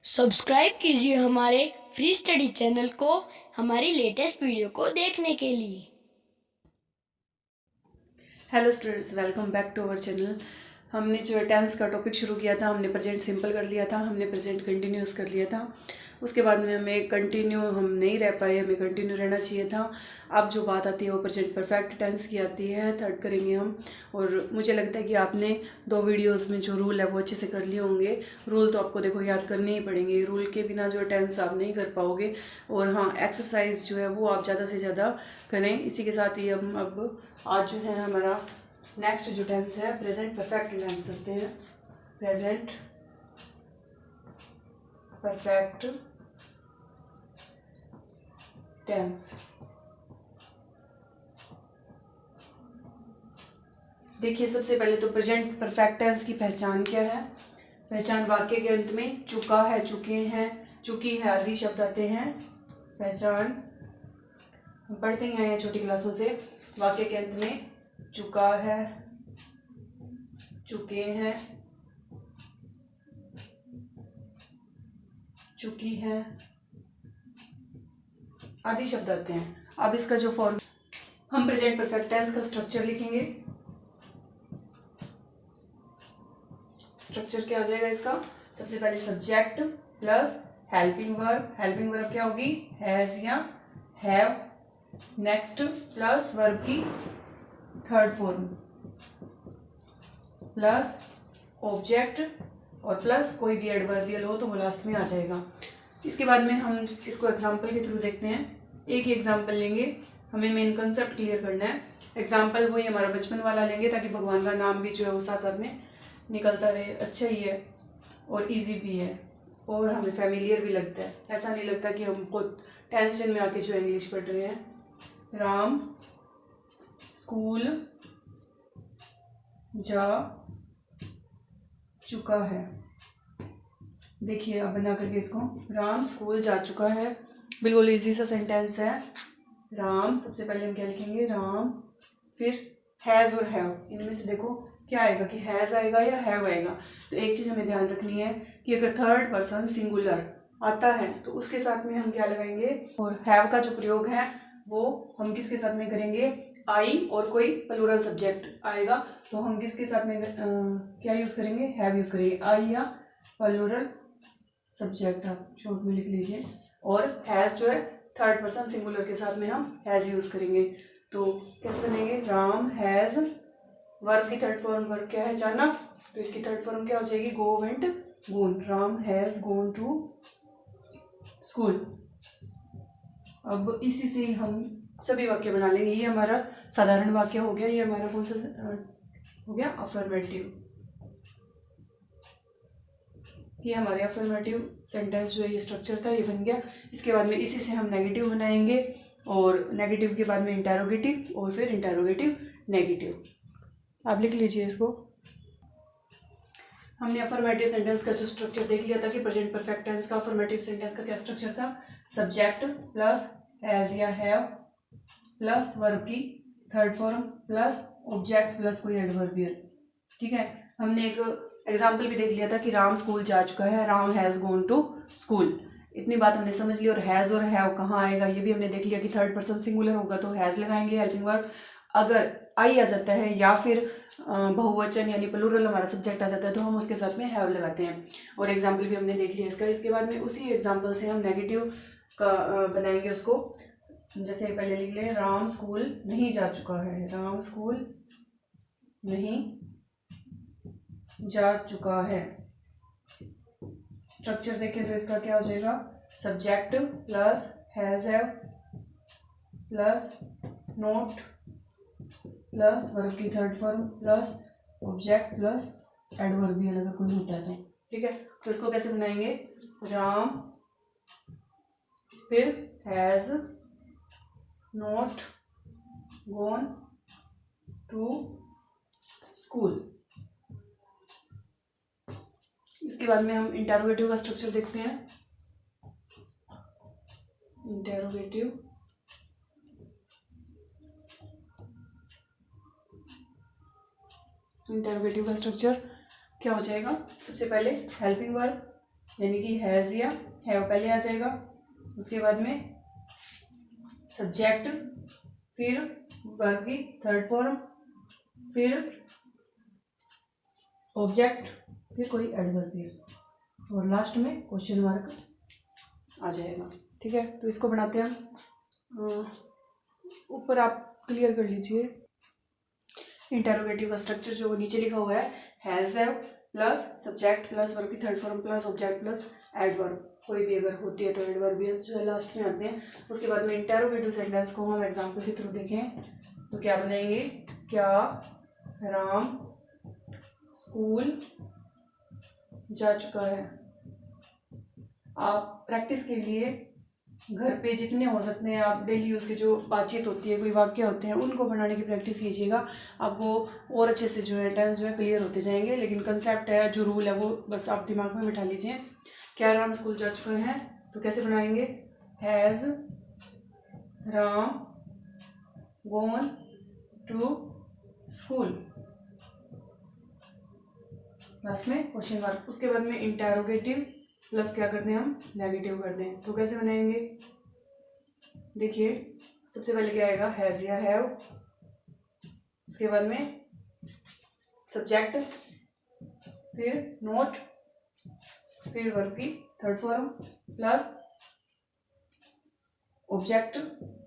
Subscribe कीजिए हमारे free study channel को हमारी लेटेस्ट वीडियो को देखने के लिए। Hello students, welcome back to our channel. हमने जो टेंस का टॉपिक शुरू किया था, हमने प्रेजेंट सिंपल कर लिया था, हमने प्रेजेंट कंटिन्यूस कर लिया था। उसके बाद में हमें कंटिन्यू हम नहीं रह पाए, हमें कंटिन्यू रहना चाहिए था। अब जो बात आती है वो प्रेजेंट परफेक्ट टेंस की आती है, थर्ड करेंगे हम। और मुझे लगता है कि आपने 2 वीडियोस में जो रूल है वो अच्छे से कर लिए होंगे। रूल तो आपको देखो याद करने ही पड़ेंगे, रूल के बिना जो टेंस आप नहीं कर पाओगे। और हाँ, एक्सरसाइज जो है वो आप ज़्यादा से ज़्यादा करें। इसी के साथ ही हम अब आज जो है हमारा नेक्स्ट जो टेंस है प्रेजेंट परफेक्ट टेंस करते हैं। Present perfect tense. देखिए, सबसे पहले तो प्रेजेंट परफेक्ट टेंस की पहचान क्या है। पहचान वाक्य के अंत में चुका है, चुके हैं, चुकी है आदि शब्द आते हैं। पहचान हम पढ़ते ही आए हैं छोटी क्लासों से। वाक्य के अंत में चुका है, चुके हैं, चुकी है आदि शब्द आते हैं। अब इसका जो फॉर्म, हम प्रेजेंट परफेक्ट टेंस का स्ट्रक्चर लिखेंगे। स्ट्रक्चर क्या आ जाएगा इसका? सबसे पहले subject plus helping verb. Helping verb क्या होगी? हैज या हैव। नेक्स्ट प्लस वर्ब की थर्ड फॉर्म प्लस ऑब्जेक्ट और प्लस कोई भी एडवर्बियल हो तो वो लास्ट में आ जाएगा। इसके बाद में हम इसको एग्जाम्पल के थ्रू देखते हैं। एक ही एग्जाम्पल लेंगे, हमें मेन कंसेप्ट क्लियर करना है। एग्जाम्पल वही हमारा बचपन वाला लेंगे ताकि भगवान का नाम भी जो है वो साथ साथ में निकलता रहे। अच्छा ही है और इजी भी है और हमें फैमिलियर भी लगता है। ऐसा नहीं लगता कि हम खुद टेंशन में आके जो इंग्लिश पढ़ रहे हैं। राम स्कूल जा चुका है। देखिए आप बना करके इसको, राम स्कूल जा चुका है। बिल्कुल इजी सा सेंटेंस है। राम, सबसे पहले हम क्या लिखेंगे? राम, फिर हैज़ और हैव। इनमें से देखो क्या आएगा कि हैज़ आएगा या हैव आएगा। तो एक चीज़ हमें ध्यान रखनी है कि अगर थर्ड पर्सन सिंगुलर आता है तो उसके साथ में हम क्या लगाएंगे। और हैव का जो प्रयोग है वो हम किसके साथ में करेंगे? आई और कोई प्लूरल सब्जेक्ट आएगा तो हम किसके साथ में क्या यूज़ करेंगे? हैव यूज़ करेंगे। आई या प्लूरल सब्जेक्ट आप शॉर्ट में लिख लीजिए। और हैज़ जो है थर्ड पर्सन सिंगुलर के साथ में हम हैज़ यूज़ करेंगे। तो कैसे बनेंगे? राम हैज़, वर्ब की थर्ड फॉर्म वर्ब क्या है जाना, तो इसकी थर्ड फॉर्म क्या हो जाएगी? Go went gone. Ram has gone to school. अब इसी से हम सभी वाक्य बना लेंगे। ये हमारा साधारण वाक्य हो गया। ये हमारा कौन सा हो गया? अफर्मेटिव। ये हमारे अफर्मेटिव सेंटेंस जो है ये स्ट्रक्चर था, ये बन गया। इसके बाद में इसी से हम नेगेटिव बनाएंगे और नेगेटिव के बाद में इंटेरोगेटिव और फिर इंटेरोगेटिव नेगेटिव। आप लिख लीजिए इसको। हमने अफर्मेटिव सेंटेंस का जो स्ट्रक्चर देख लिया था कि प्रेजेंट परफेक्ट टेंस का अफर्मेटिव सेंटेंस का क्या स्ट्रक्चर था। सब्जेक्ट प्लस हैज या हैव प्लस वर्ब की third form plus object plus कोई एडवर्बियल। ठीक है, हमने एक एग्जाम्पल भी देख लिया था कि राम स्कूल जा चुका है। Ram has gone to school. इतनी बात हमने समझ ली। और हैज़ और हैव कहाँ आएगा ये भी हमने देख लिया कि थर्ड पर्सन सिंगुलर होगा तो हैज़ लगाएंगे हेल्पिंग वर्ब। अगर आई आ जाता है या फिर बहुवचन यानी प्लूरल हमारा सब्जेक्ट आ जाता है तो हम उसके साथ में हैव लगाते हैं। और एग्जाम्पल भी हमने देख लिया इसका। इसके बाद में उसी एग्जाम्पल से हम नेगेटिव का बनाएंगे उसको। जैसे पहले लिख लें, राम स्कूल नहीं जा चुका है। राम स्कूल नहीं जा चुका है। स्ट्रक्चर देखें तो इसका क्या हो जाएगा? Subject plus has have plus not plus verb की third form plus object plus adverbial अगर कोई होता है तो। ठीक है, तो इसको कैसे बनाएंगे? राम फिर has not gone to school. इसके बाद में हम इंटेरोगेटिव का स्ट्रक्चर देखते हैं। इंटेरोगेटिव का स्ट्रक्चर क्या हो जाएगा? सबसे पहले हेल्पिंग वर्ब यानी कि हैज़ या हैव पहले आ जाएगा, उसके बाद में सब्जेक्ट, फिर वर्ब की थर्ड फॉर्म, फिर ऑब्जेक्ट, फिर कोई एडवर्बियल और लास्ट में क्वेश्चन मार्क आ जाएगा। ठीक है, तो इसको बनाते हैं हम। ऊपर आप क्लियर कर लीजिए इंटेरोगेटिव का स्ट्रक्चर जो नीचे लिखा हुआ है, has have plus subject plus verb की third form plus object plus adverb, कोई भी अगर होती है तो एडवर्बियल्स जो है लास्ट में आते हैं। उसके बाद में इंटेरोगेटिव सेंटेंस को हम एग्जाम्पल के थ्रू देखें तो क्या बनाएंगे, क्या राम स्कूल जा चुका है। आप प्रैक्टिस के लिए घर पे जितने हो सकते हैं आप डेली यूज़ की जो बातचीत होती है, कोई वाक्य होते हैं, उनको बनाने की प्रैक्टिस कीजिएगा। आपको और अच्छे से जो है टेंस जो है क्लियर होते जाएंगे। लेकिन कंसेप्ट है, जो रूल है वो बस आप दिमाग में बिठा लीजिए। क्या राम स्कूल जा चुके हैं तो कैसे बनाएंगे, has Ram gone to school, last में क्वेश्चन मार्क। उसके बाद में इंटेरोगेटिव प्लस क्या करते हैं हम, नेगेटिव करते हैं। तो कैसे बनाएंगे, देखिए सबसे पहले क्या आएगा, हैज़ या हैव, उसके बाद में सब्जेक्ट, फिर नोट, फिर वर्ब की थर्ड फॉर्म प्लस ऑब्जेक्ट,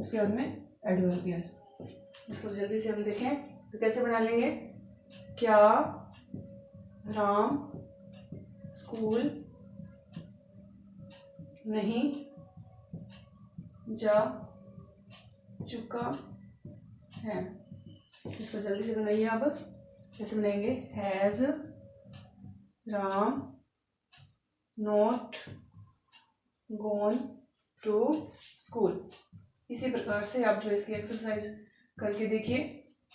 उसके बाद में एडवर्बियल। इसको जल्दी से हम देखें तो कैसे बना लेंगे, क्या राम स्कूल नहीं जा चुका है। इसको जल्दी से बनाइए आप, कैसे बनाएंगे, has Ram not gone to school. इसी प्रकार से आप जो इसकी एक्सरसाइज करके देखिए,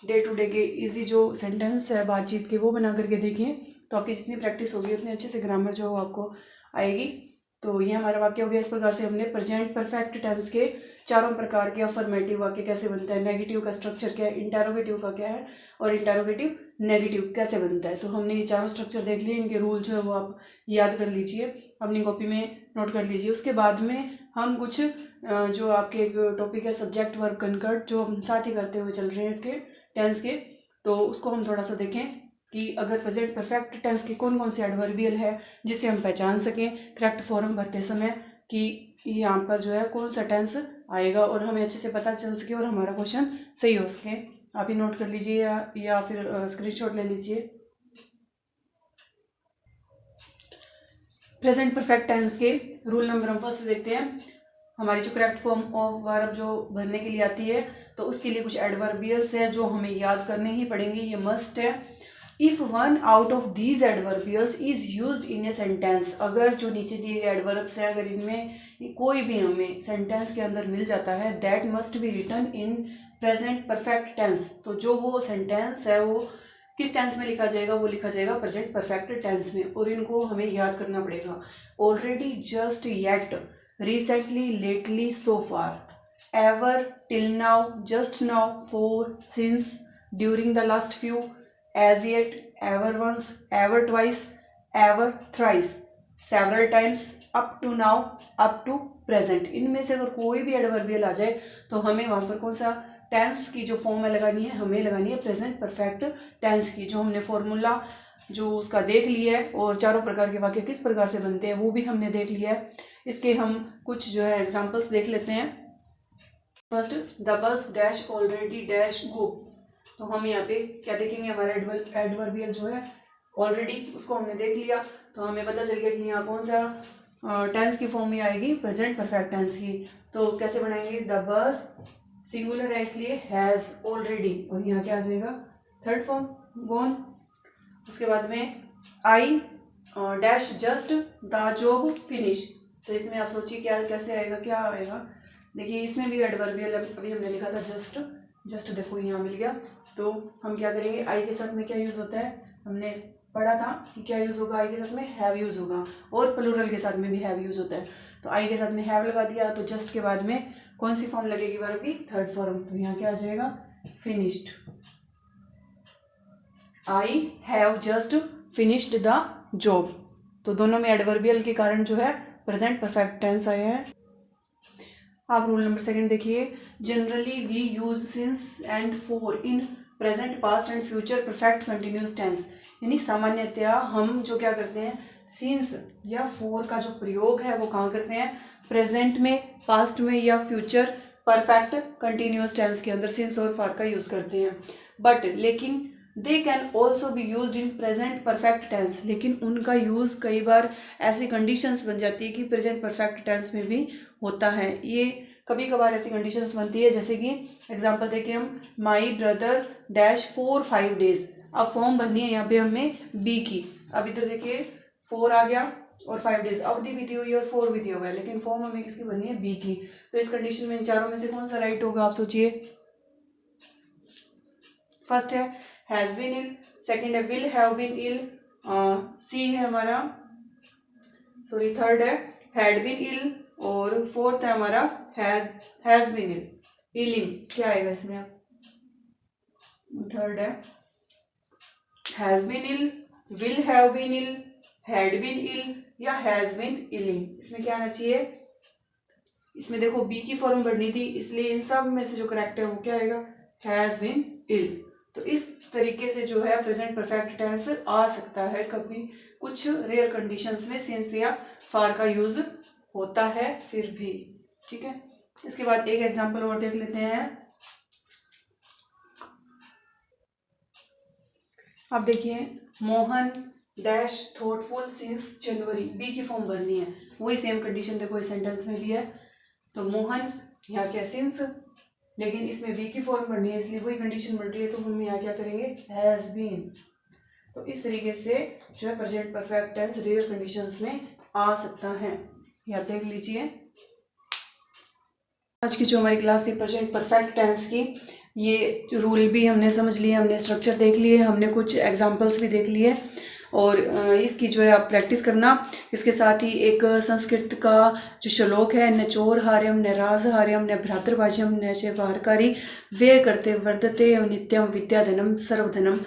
डे टू डे के इजी जो सेंटेंस है बातचीत के वो बना करके देखिए, तो आपकी जितनी प्रैक्टिस होगी उतनी अच्छे से ग्रामर जो आपको आएगी। तो ये हमारा वाक्य हो गया। इस प्रकार से हमने प्रेजेंट परफेक्ट टेंस के चारों प्रकार के अफर्मेटिव वाक्य कैसे बनता है, नेगेटिव का स्ट्रक्चर क्या है, इंटेरोगेटिव का क्या है और इंटेरोगेटिव नेगेटिव कैसे बनता है। तो हमने ये चारों स्ट्रक्चर देख लिए, इनके रूल जो है वो आप याद कर लीजिए, अपनी कॉपी में नोट कर लीजिए। उसके बाद में हम कुछ जो आपके एक टॉपिक है सब्जेक्ट वर्ब कनकर्ड, जो हम साथ ही करते हुए चल रहे हैं इसके टेंस के, तो उसको हम थोड़ा सा देखें कि अगर प्रेजेंट परफेक्ट टेंस के कौन कौन से एडवर्बियल है जिसे हम पहचान सकें करेक्ट फॉर्म भरते समय कि यहाँ पर जो है कौन सा टेंस आएगा और हमें अच्छे से पता चल सके और हमारा क्वेश्चन सही हो सके। आप ही नोट कर लीजिए या फिर स्क्रीनशॉट ले लीजिए। प्रेजेंट परफेक्ट टेंस के रूल नंबर हम फर्स्ट देखते हैं। हमारी जो करेक्ट फॉर्म ऑफ वर्ब जो भरने के लिए आती है तो उसके लिए कुछ एडवर्बियल्स है जो हमें याद करने ही पड़ेंगे, ये मस्ट है। If one out of these adverbials is used in a sentence, अगर जो नीचे दिए गए एडवर्ब्स हैं अगर इनमें कोई भी हमें सेंटेंस के अंदर मिल जाता है, that must be written in present perfect tense. तो जो वो सेंटेंस है वो किस टेंस में लिखा जाएगा, वो लिखा जाएगा प्रेजेंट परफेक्ट टेंस में, और इनको हमें याद करना पड़ेगा। Already, just, yet, recently, lately, so far, ever, till now, just now, for, since, during the last few, as yet, ever once, ever twice, ever thrice, several times, up to now, up to present। इनमें से अगर कोई भी adverbial आ जाए तो हमें वहाँ पर कौन सा टेंस की जो फॉर्म है लगानी है, हमें लगानी है प्रेजेंट परफेक्ट टेंस की। जो हमने फॉर्मूला जो उसका देख लिया है और चारों प्रकार के वाक्य किस प्रकार से बनते हैं वो भी हमने देख लिया है। इसके हम कुछ जो है एग्जांपल्स देख लेते हैं। First, the bus dash already dash गो। तो हम यहाँ पे क्या देखेंगे, हमारा एडवर्बियल जो है ऑलरेडी उसको हमने देख लिया, तो हमें पता चल गया कि यहाँ कौन सा टेंस की फॉर्म में आएगी, प्रेजेंट परफेक्ट टेंस की। तो कैसे बनाएंगे, द बस सिंगुलर है इसलिए हैज़ ऑलरेडी, और यहाँ क्या आ जाएगा थर्ड फॉर्म गॉन। उसके बाद में I dash just the job finish. तो इसमें आप सोचिए क्या कैसे आएगा, क्या आएगा। देखिए इसमें भी एडवर्बियल अभी हमने लिखा था जस्ट, जस्ट देखो यहाँ मिल गया। तो हम क्या करेंगे, आई के साथ में क्या यूज़ होता है, हमने पढ़ा था कि क्या यूज़ होगा, आई के साथ में हैव यूज़ होगा, और प्लूरल के साथ में भी हैव यूज़ होता है। तो आई के साथ में हैव लगा दिया, तो जस्ट के बाद में कौन सी फॉर्म लगेगी वर्ब की, थर्ड फॉर्म। तो यहाँ क्या आ जाएगा, finished. I have just finished the job. तो दोनों में एडवर्बियल के कारण जो है प्रेजेंट परफेक्ट टेंस आया है। आप रूल नंबर 2 देखिए, generally we use since and for in present, past and future perfect continuous tense. यानी सामान्यतया हम जो क्या करते हैं, सिंस या फॉर का जो प्रयोग है वो कहाँ करते हैं, प्रेजेंट में, पास्ट में या फ्यूचर परफेक्ट कंटिन्यूस टेंस के अंदर सिंस और फॉर का यूज करते हैं। बट लेकिन they can also be use in present perfect tense, लेकिन उनका यूज कई बार ऐसी कंडीशंस बन जाती है कि प्रेजेंट परफेक्ट टेंस में भी होता है। ये कभी कभार ऐसी कंडीशंस बनती है, जैसे कि एग्जांपल देखिए हम, माई ब्रदर डैश 4-5 days। अब फॉर्म बननी है यहाँ पे हमें बी की। अब इधर देखिए 4 आ गया और 5 days, अवधि भी दी हुई है और 4 भी दिया हुआ है, लेकिन फॉर्म हमें किसकी बननी है, बी की। तो इस कंडीशन में इन चारों में से कौन सा राइट होगा, आप सोचिए। फर्स्ट है हैज बीन इल, सेकंड है विल हैव बीन इल, सी है हमारा, सॉरी थर्ड है हैड बीन इल, और फोर्थ है हमारा हैज बीन इल, इलिंग। क्या आएगा इसमें, आप थर्ड है has been ill, will have been ill, had been ill या हैज बीन इलिंग। इसमें क्या आना चाहिए, इसमें देखो बी की फॉर्म बढ़नी थी, इसलिए इन सब में से जो करेक्ट है वो क्या आएगा, हैज बीन इल। तो इस तरीके से जो है प्रेजेंट परफेक्ट टेंस आ सकता है, कभी कुछ रेयर कंडीशंस में सिंस या फॉर का यूज होता है फिर भी, ठीक है। इसके बाद एक एग्जांपल और देख लेते हैं। अब देखिए, Mohan dash thoughtful since January, be की फॉर्म भरनी है, वही सेम कंडीशन देखो इस सेंटेंस में भी है। तो मोहन यहाँ क्या सिंस, लेकिन इसमें बी की फॉर्म भरनी है, इसलिए वही कंडीशन बन रही है, तो हम यहाँ क्या करेंगे, हैज बीन। तो इस तरीके से जो है present perfect tense rare conditions में आ सकता है, आप देख लीजिए। आज की जो हमारी क्लास थी प्रेजेंट परफेक्ट टेंस की, ये रूल भी हमने समझ लिए, हमने स्ट्रक्चर देख लिए, हमने कुछ एग्जांपल्स भी देख लिए, और इसकी जो है आप प्रैक्टिस करना। इसके साथ ही एक संस्कृत का जो श्लोक है, न चोरहार्यम न राजहार्यम न भ्रातृभाज्यम न च भारकारी वे करते वर्धते नित्यम विद्याधनम सर्वधनम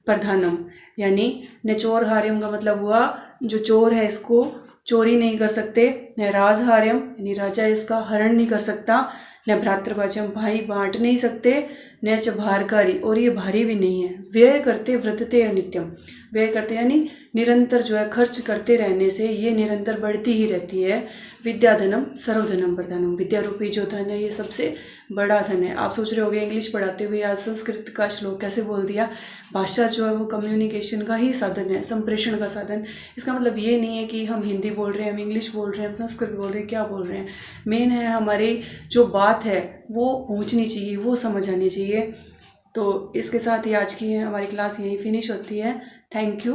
प्रधानम। यानी न चोरहार्यम का मतलब हुआ जो चोर है इसको चोरी नहीं कर सकते, न राजहार्यम यानी राजा इसका हरण नहीं कर सकता, न भ्रातृभाज्यम भाई बांट नहीं सकते, न च भारकारी और ये भारी भी नहीं है, व्यय करते वृद्धते नित्यम, व्यय करते यानी निरंतर जो है खर्च करते रहने से ये निरंतर बढ़ती ही रहती है। विद्याधनम सर्वधनम प्रधानम, विद्या रूपी जो धन है ये सबसे बड़ा धन है। आप सोच रहे होंगे इंग्लिश पढ़ाते हुए आज संस्कृत का श्लोक कैसे बोल दिया। भाषा जो है वो कम्युनिकेशन का ही साधन है, संप्रेषण का साधन। इसका मतलब ये नहीं है कि हम हिंदी बोल रहे हैं, हम इंग्लिश बोल रहे हैं, हम संस्कृत बोल रहे हैं, क्या बोल रहे हैं। मेन है हमारी जो बात है वो पहुँचनी चाहिए, वो समझ आनी चाहिए। तो इसके साथ ही आज की हमारी क्लास यहीं फिनिश होती है। Thank you.